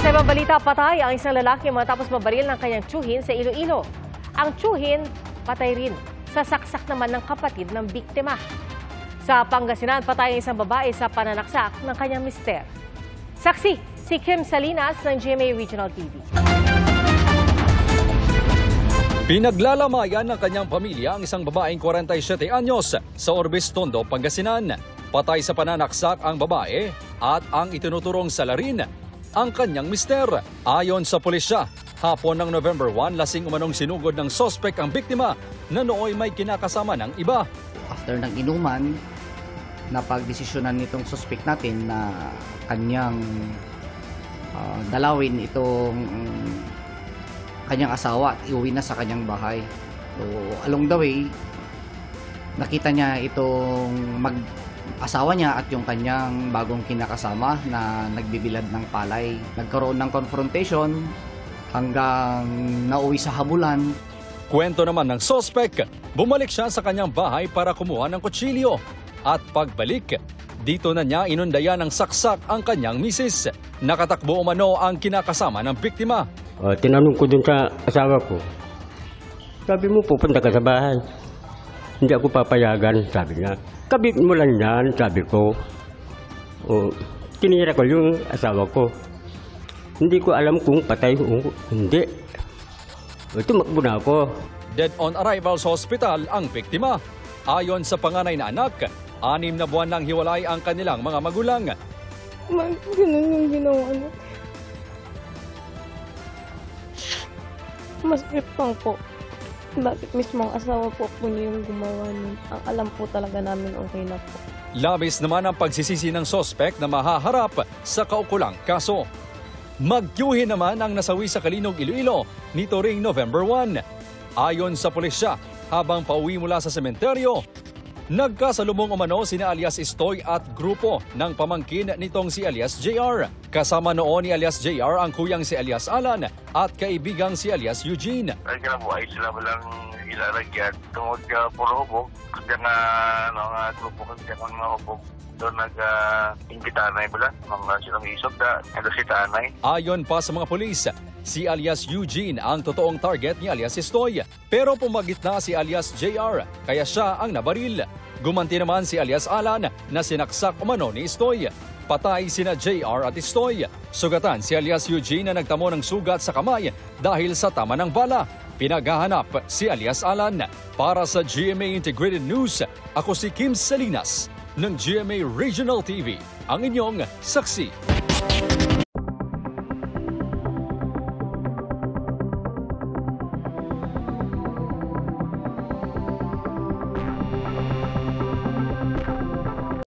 Sa ibang balita, patay ang isang lalaki matapos mabaril ng kanyang tiyuhin sa Iloilo. Ang tiyuhin, patay rin. Sasaksak naman ng kapatid ng biktima. Sa Pangasinan, patay ang isang babae sa pananaksak ng kanyang mister. Saksi, si Kim Salinas ng GMA Regional TV. Pinaglalamayan ng kanyang pamilya ang isang babaeng 47 anyos sa Orbis, Tondo, Pangasinan. Patay sa pananaksak ang babae at ang itinuturong salarin ang kanyang mister. Ayon sa pulisya, hapon ng November 1, lasing umanong sinugod ng sospek ang biktima na nooy may kinakasama ng iba. After ng inuman, napagdesisyonan nitong suspect natin na kanyang dalawin itong kanyang asawa at iuwi na sa kanyang bahay. So, along the way, nakita niya itong asawa niya at yung kanyang bagong kinakasama na nagbibilad ng palay. Nagkaroon ng confrontation hanggang nauwi sa habulan. Kwento naman ng sospek, bumalik siya sa kanyang bahay para kumuha ng kutsilyo. At pagbalik, dito na niya inundayan ng saksak ang kanyang misis. Nakatakbo umano ang kinakasama ng biktima. Tinanong ko dun sa asawa ko, sabi mo pupunta ka sa bahay. Hindi ako papayagan, sabi niya. Kabit mo lang yan, sabi ko. Tinira ko yung asawa ko. Hindi ko alam kung patay o hindi. Tumakbo na ako. Dead on arrival sa hospital ang biktima. Ayon sa panganay na anak, 6 na buwan nang hiwalay ang kanilang mga magulang. Ganun yung ginawa niya. Masakit lang po. Bakit mismo ang asawa po niya yung gumawa nun? Ang alam po talaga namin okay na po. Labis naman ang pagsisisi ng sospek na mahaharap sa kaukulang kaso. Magyuhin naman ang nasawi sa Kalinog, Iloilo nito ring November 1. Ayon sa pulisya, habang pauwi mula sa sementeryo, nagkasalubong umano sina alias Istoy at grupo ng pamangkin nitong si alias JR. Kasama noon ni alias JR ang kuyang si alias Alan at kaibigang si alias Eugene. Ay kinabuhay sila walang ilalagyan. Tungod puro hubog, kaya nga grupo kaya mga hubog. Doon nag-imbitanay pala, mga silang isog na nagasitanay. Ayon pa sa mga pulis, si alias Eugene ang totoong target ni alias Istoy. Pero pumagit na si alias JR, kaya siya ang nabaril. Gumanti naman si alias Alan na sinaksak umano ni Istoy. Patay sina JR at Istoy. Sugatan si alias Eugene na nagtamo ng sugat sa kamay dahil sa tama ng bala. Pinaghahanap si alias Alan. Para sa GMA Integrated News, ako si Kim Salinas ng GMA Regional TV, ang inyong saksi.